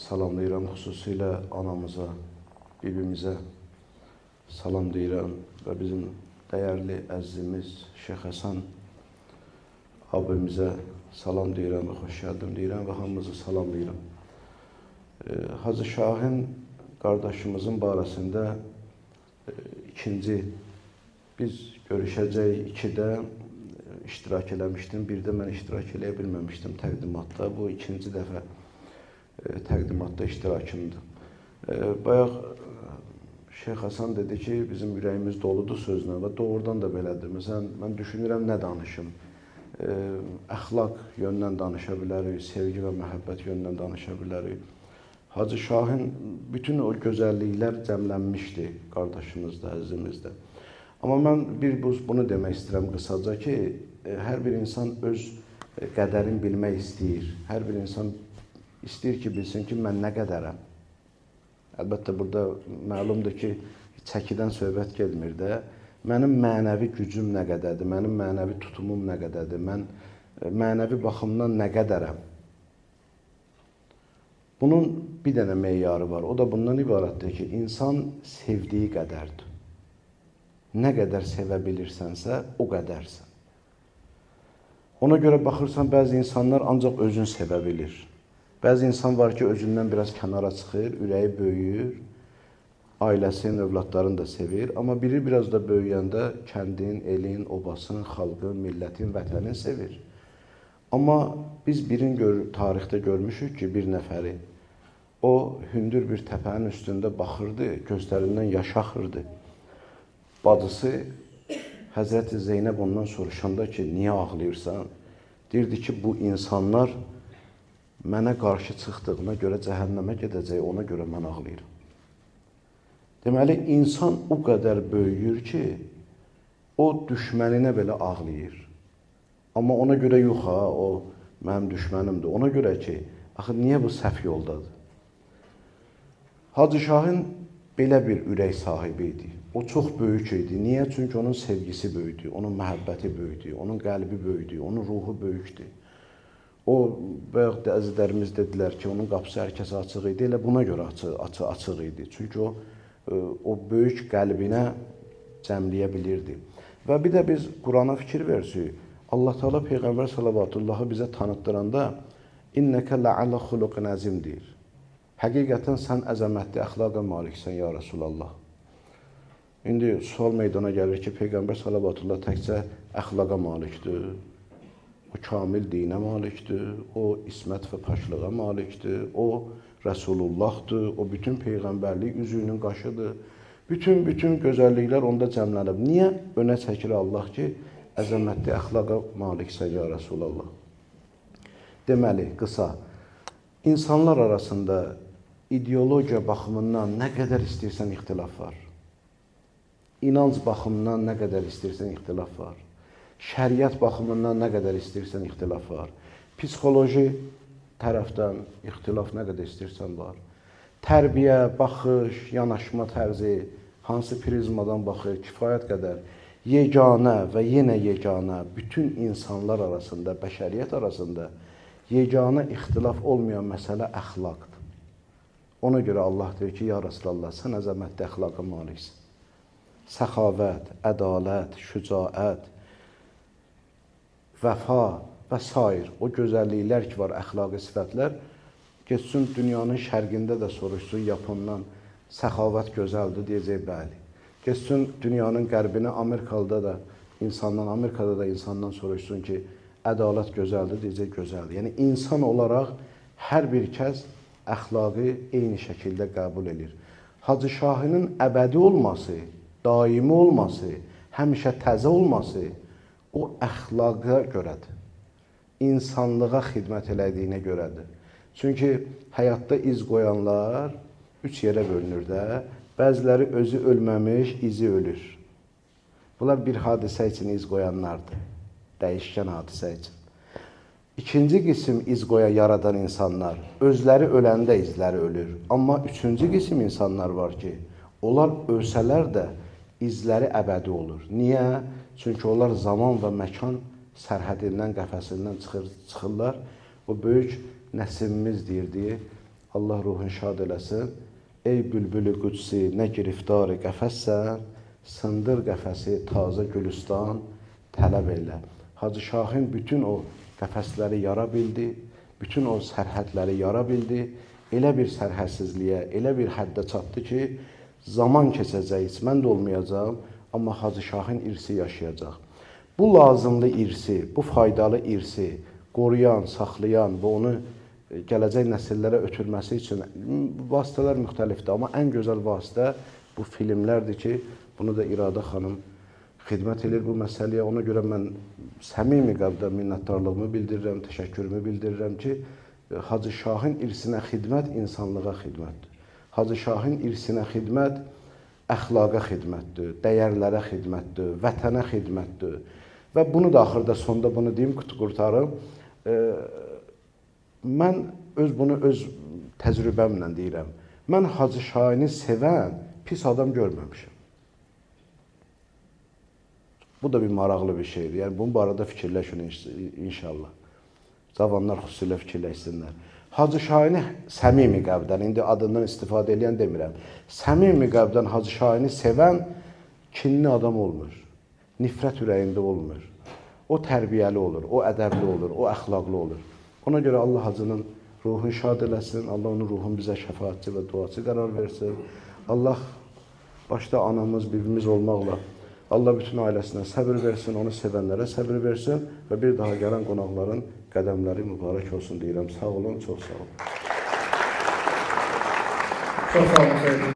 salamlayıram, xüsusilə anamıza, bibimizə salam deyirəm və bizim dəyərli əzizimiz Şeyx Həsən abimizə salam deyirəm və xoş gəldin deyirəm və hamımızı salamlayıram. Hacı Şahin qardaşımızın barəsində ikinci, biz görüşəcək ikidə iştirak eləmişdim, bir də mən iştirak eləyə bilməmişdim təqdimatda. Bu ikinci dəfə təqdimatda iştirakımdır. Bayaq Şeyx Həsən dedi ki, bizim ürəyimiz doludur sözlə və doğrudan da belədir. Məsələn, mən düşünürəm nə danışım? Əxlaq yöndən danışa bilərik, sevgi və məhəbbət yöndən danışa bilərik. Hacı Şahin bütün o gözəlliklər cəmlənmişdi qardaşımızda, əzizimizdə. Amma mən bunu demək istəyirəm qısaca ki, hər bir insan öz qədərini bilmək istəyir. Hər bir insan istəyir ki, bilsin ki, mən nə qədərəm. Əlbəttə, burada məlumdur ki, çəkidən söhbət gelmir də. Mənim mənəvi gücüm nə qədərdir, mənim mənəvi tutumum nə qədərdir, mən mənəvi baxımdan nə qədərəm. Bunun bir dənə meyarı var, o da bundan ibarətdir ki, insan sevdiyi qədərdir. Nə qədər sevə bilirsənsə, o qədərsən. Ona görə baxırsan, bəzi insanlar ancaq özünü sevə bilir. Bəzi insan var ki, özündən biraz kənara çıxır, ürəyi böyüyür, ailəsinin, övladlarını da sevir. Amma biri biraz da böyüyəndə kəndin, elin, obasın, xalqın, millətin, vətənin sevir. Amma biz tarixdə görmüşük ki, bir nəfəri, o hündür bir təpənin üstündə baxırdı, gözlərindən yaş axırdı. Bacısı Həzrəti Zeynəb ondan soruşanda ki, niyə ağlayırsan? Deyirdi ki, bu insanlar mənə qarşı çıxdığına görə cəhənnəmə gedəcək, ona görə mən ağlayıram. Deməli, insan o qədər böyüyür ki, o düşməninə belə ağlayır. Amma ona görə yox, o mənim düşmənimdir. Ona görə ki, axı, niyə bu səhv yoldadır? Hacı Şahin belə bir ürək sahibi idi. O çox böyük idi. Niyə? Çünki onun sevgisi böyükdür, onun məhəbbəti böyükdür, onun qəlbi böyükdür, onun ruhu böyükdür. O, bayaq da əzizlərimiz dedilər ki, onun qapısı hər kəsə açıq idi, elə buna görə açıq idi. Çünki o böyük qəlbinə cəmləyə bilirdi. Və bir də biz Qurana fikir versiyik. Allah Teala Peyğəmbər sallavatullahı bizə tanıtdıranda İnnəkə lə'alə xuluqin əzim deyir. Həqiqətən sən əzəmətli əxlaqa maliksən, ya Rasulallah. İndi sual meydana gəlir ki, Peyğəmbər sallallahu təkcə əxlaqa malikdir, o kamil dinə malikdir, o ismət və paşlığa malikdir, o Rəsulullahdır, o bütün Peyğəmbərlik üzüyünün qaşıdır. Bütün gözəlliklər onda cəmlənib. Niyə önə çəkir Allah ki, əzəmətli əxlaqa maliksən, ya Rasulallah? Deməli, qısa, insanlar arasında ideologiya baxımından nə qədər istəyirsən ixtilaf var. İnanc baxımından nə qədər istəyirsən ixtilaf var. Şəriət baxımından nə qədər istəyirsən ixtilaf var. Psixoloji tərəfdən ixtilaf nə qədər istəyirsən var. Tərbiyə, baxış, yanaşma tərzi, hansı prizmadan baxır, kifayət qədər yeganə və yenə yeganə bütün insanlar arasında, bəşəriyyət arasında yeganə ixtilaf olmayan məsələ əxlaqdır. Ona görə Allah deyir ki, ya Rasulallah, sən əzəmətli əxlaqa maliksən. Səxavət, ədalət, şücaət, vəfa və s. o gözəlliklər ki var, əxlaqi sifətlər, geçsin dünyanın şərqində də soruşsun, Yapondan səxavət gözəldir, deyəcək bəli. Geçsin dünyanın qərbinə, Amerikada da insandan soruşsun ki, ədalət gözəldir, deyəcək gözəldir. Yəni, insan olaraq hər bir kəs əxlaqı eyni şəkildə qəbul edir. Hacı Şahinin əbədi olması, daimi olması, həmişə təzə olması o əxlaqa görədir. İnsanlığa xidmət elədiyinə görədir. Çünki həyatda iz qoyanlar 3 yerə bölünür də, bəziləri özü ölməmiş, izi ölür. Bunlar bir hadisə üçün iz qoyanlardır, dəyişkən hadisə üçün. İkinci qism iz yaradan insanlar, özləri öləndə izləri ölür. Amma üçüncü qism insanlar var ki, onlar ölsələr də izləri əbədi olur. Niyə? Çünki onlar zaman və məkan sərhədindən, qəfəsindən çıxırlar. O böyük Nəsimimiz deyirdi, Allah ruhun şad eləsin. Ey bülbülü qüdsi, nə giriftarı qəfəssən, sındır qəfəsi taze gülüstan tələb elə. Hacı Şahin bütün o qəfəsləri yara bildi, bütün o sərhədləri yara bildi. Elə bir sərhədsizliyə, elə bir həddə çatdı ki, zaman keçəcək, mən də olmayacağım, amma Hacı Şahin irsi yaşayacaq. Bu lazımlı irsi, bu faydalı irsi qoruyan, saxlayan və onu gələcək nəsillərə ötürməsi üçün vasitələr müxtəlifdir. Amma ən gözəl vasitə bu filmlərdir ki, bunu da İradə xanım xidmət edir bu məsələyə. Ona görə mən səmimi qəlbdən minnətdarlığımı bildirirəm, təşəkkürümü bildirirəm ki, Hacı Şahin irsinə xidmət insanlığa xidmətdir. Hacı Şahin irsinə xidmət əxlaqa xidmətdir, dəyərlərə xidmətdir, vətənə xidmətdir. Və bunu da axırda sonda bunu deyim, qurtarım. Mən bunu öz təcrübəmlə deyirəm. Mən Hacı Şahini sevən pis adam görməmişəm. Bu da bir maraqlı bir şeydir. Yəni, bunun barədə fikirləşin inşallah. Cavanlar xüsusilə fikirləşsinlər. Hacı Şahini səmimi qəlbdən, indi adından istifadə edən demirəm, səmimi qəlbdən Hacı Şahini sevən kinli adam olmur, nifrət ürəyində olmur. O tərbiyəli olur, o ədəbli olur, o əxlaqlı olur. Ona görə Allah Hacının ruhunu şad eləsin, Allah onun ruhunu bizə şəfaatçı və duacı qərar versin. Allah başda anamız, bibimiz olmaqla Allah bütün ailəsinə səbir versin, onu sevənlərə səbir versin və bir daha gələn qonaqların qədəmləri mübarək olsun deyirəm. Sağ olun, çox sağ olun. Çox sağ olun.